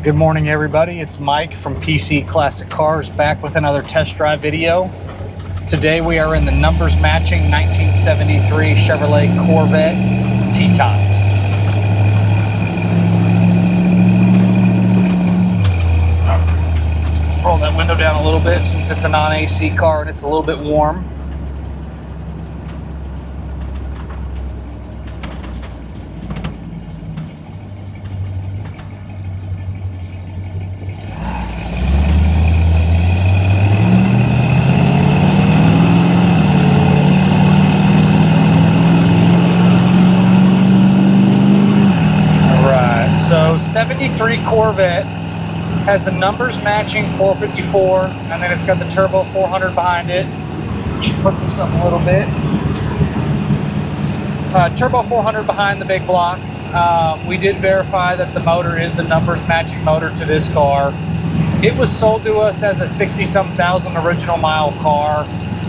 Good morning, everybody. It's Mike from PC Classic Cars, back with another test drive video. Today we are in the numbers matching 1973 Chevrolet Corvette T-Tops. Roll that window down a little bit since it's a non-AC car and it's a little bit warm. So 73 Corvette has the numbers matching 454, and then it's got the turbo 400 behind it. Should put this up a little bit. Turbo 400 behind the big block. We did verify that the motor is the numbers matching motor to this car. It was sold to us as a 60-some thousand original mile car.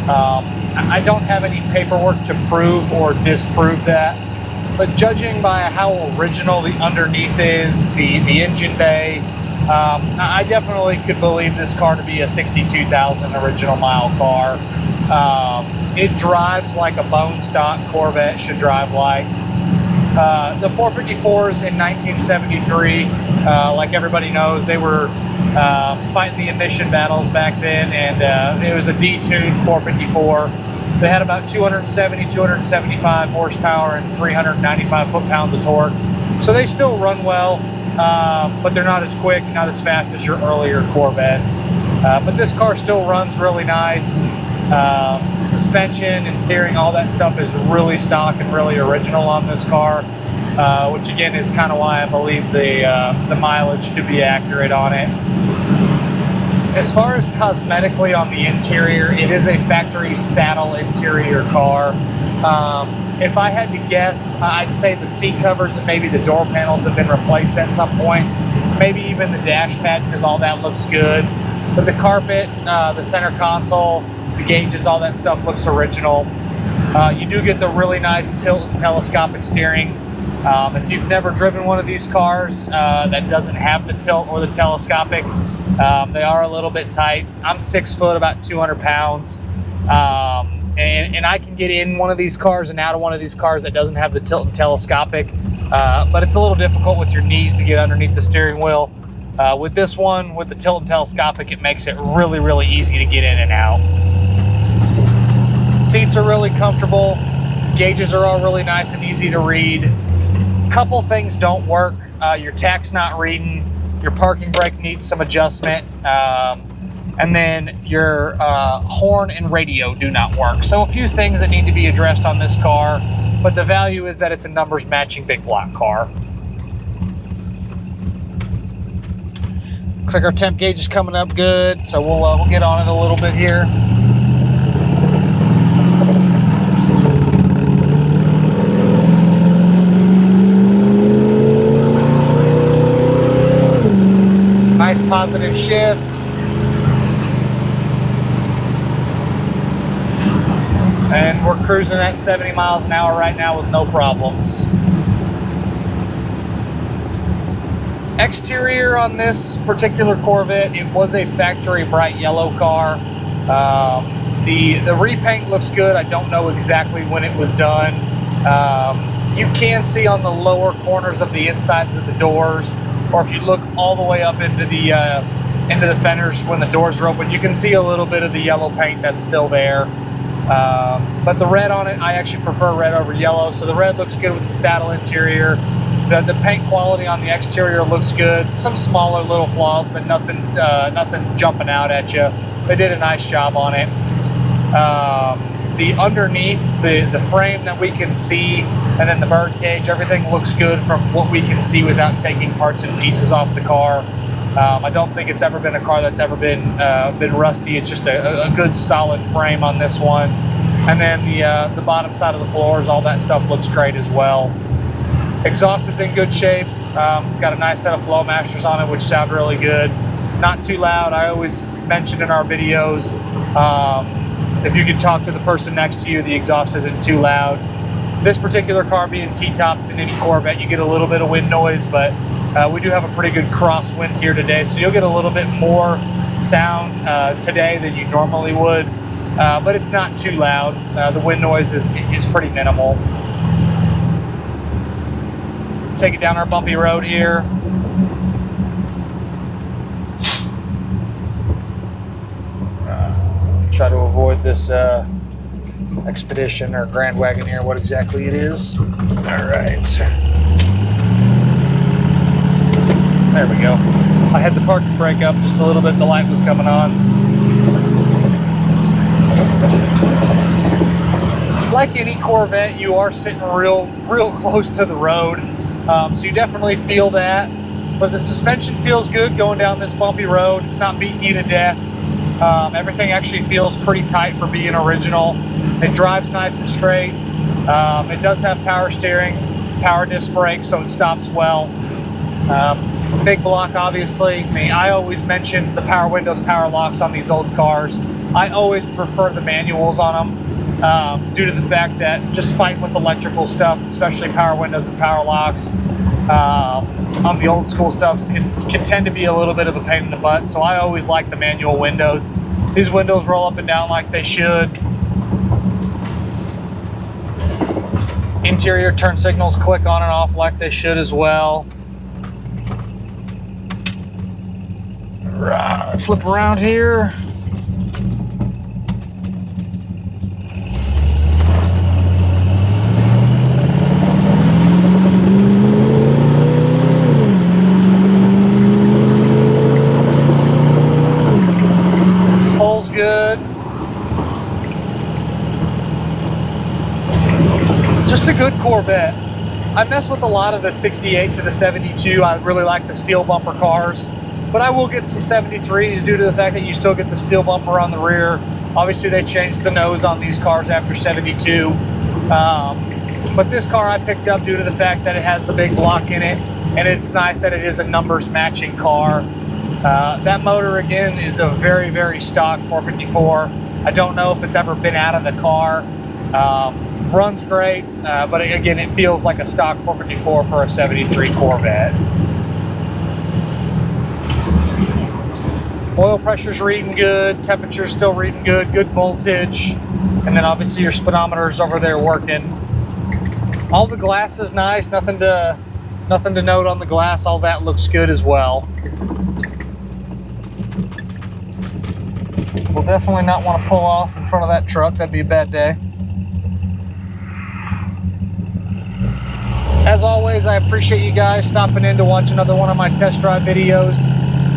I don't have any paperwork to prove or disprove that. But judging by how original the underneath is, the engine bay, I definitely could believe this car to be a 62,000 original mile car. It drives like a bone stock Corvette should drive like. The 454s in 1973, like everybody knows, they were fighting the emission battles back then, and it was a detuned 454. They had about 270, 275 horsepower and 395 foot-pounds of torque. So they still run well, but they're not as quick, not as fast as your earlier Corvettes. But this car still runs really nice. Suspension and steering, all that stuff is really stock and really original on this car, which again is kind of why I believe the mileage to be accurate on it. As far as cosmetically on the interior, it is a factory saddle interior car. If I had to guess, I'd say the seat covers and maybe the door panels have been replaced at some point. Maybe even the dash pad, because all that looks good. But the carpet, the center console, the gauges, all that stuff looks original. You do get the really nice tilt and telescopic steering. If you've never driven one of these cars that doesn't have the tilt or the telescopic, they are a little bit tight. I'm 6 foot, about 200 pounds. And I can get in one of these cars and out of one of these cars that doesn't have the tilt and telescopic. But it's a little difficult with your knees to get underneath the steering wheel. With this one, with the tilt and telescopic, it makes it really, really easy to get in and out. Seats are really comfortable. Gauges are all really nice and easy to read. Couple things don't work. Your tach's not reading. Your parking brake needs some adjustment, and then your horn and radio do not work. So a few things that need to be addressed on this car, but the value is that it's a numbers matching big block car. Looks like our temp gauge is coming up good, so we'll get on it a little bit here. Nice positive shift. And we're cruising at 70 miles an hour right now with no problems. Exterior on this particular Corvette, it was a factory bright yellow car. The repaint looks good. I don't know exactly when it was done. You can see on the lower corners of the insides of the doors, or if you look all the way up into the fenders when the doors are open, you can see a little bit of the yellow paint that's still there. But the red on it, I actually prefer red over yellow, so the red looks good with the saddle interior. The paint quality on the exterior looks good. Some smaller little flaws, but nothing jumping out at you. They did a nice job on it. the underneath, the frame that we can see, and then the bird cage, everything looks good from what we can see without taking parts and pieces off the car. I don't think it's ever been a car that's ever been rusty. It's just a good solid frame on this one. And then the bottom side of the floors, all that stuff looks great as well. Exhaust is in good shape. It's got a nice set of flow masters on it, which sound really good. Not too loud. I always mention in our videos, if you can talk to the person next to you, the exhaust isn't too loud. This particular car being T-tops in any Corvette, you get a little bit of wind noise, but we do have a pretty good crosswind here today, so you'll get a little bit more sound today than you normally would, but it's not too loud. The wind noise is pretty minimal. Take it down our bumpy road here. Try to avoid this Expedition or Grand Wagoneer, what exactly it is. All right. There we go. I had the parking brake up just a little bit. The light was coming on. Like any Corvette, you are sitting real close to the road. So you definitely feel that. But the suspension feels good going down this bumpy road. It's not beating you to death. Everything actually feels pretty tight for being original. It drives nice and straight. It does have power steering, power disc brakes, so it stops well. Big block, obviously. I mean, I always mention the power windows, power locks on these old cars. I always prefer the manuals on them due to the fact that just fighting with electrical stuff, especially power windows and power locks, on the old school stuff can tend to be a little bit of a pain in the butt. So I always like the manual windows. These windows roll up and down like they should. Interior turn signals click on and off like they should as well. Right, flip around here. Pulls good. Just a good Corvette. I mess with a lot of the 68 to the 72. I really like the steel bumper cars, but I will get some 73s due to the fact that you still get the steel bumper on the rear. Obviously they changed the nose on these cars after 72. But this car I picked up due to the fact that it has the big block in it, and it's nice that it is a numbers matching car. That motor again is a very stock 454. I don't know if it's ever been out of the car. Runs great, but again, it feels like a stock 454 for a 73 Corvette. Oil pressure's reading good, temperature's still reading good, good voltage, and then obviously your speedometer's over there working. All the glass is nice, nothing to note on the glass. All that looks good as well. We'll definitely not want to pull off in front of that truck. That'd be a bad day. As always, I appreciate you guys stopping in to watch another one of my test drive videos.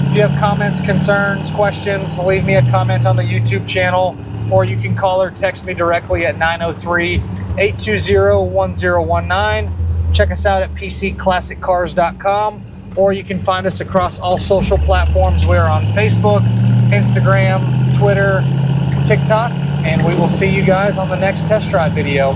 If you have comments, concerns, questions, leave me a comment on the YouTube channel, or you can call or text me directly at 903-820-1019. Check us out at pcclassiccars.com, or you can find us across all social platforms. We're on Facebook, Instagram, Twitter, TikTok, and we will see you guys on the next test drive video.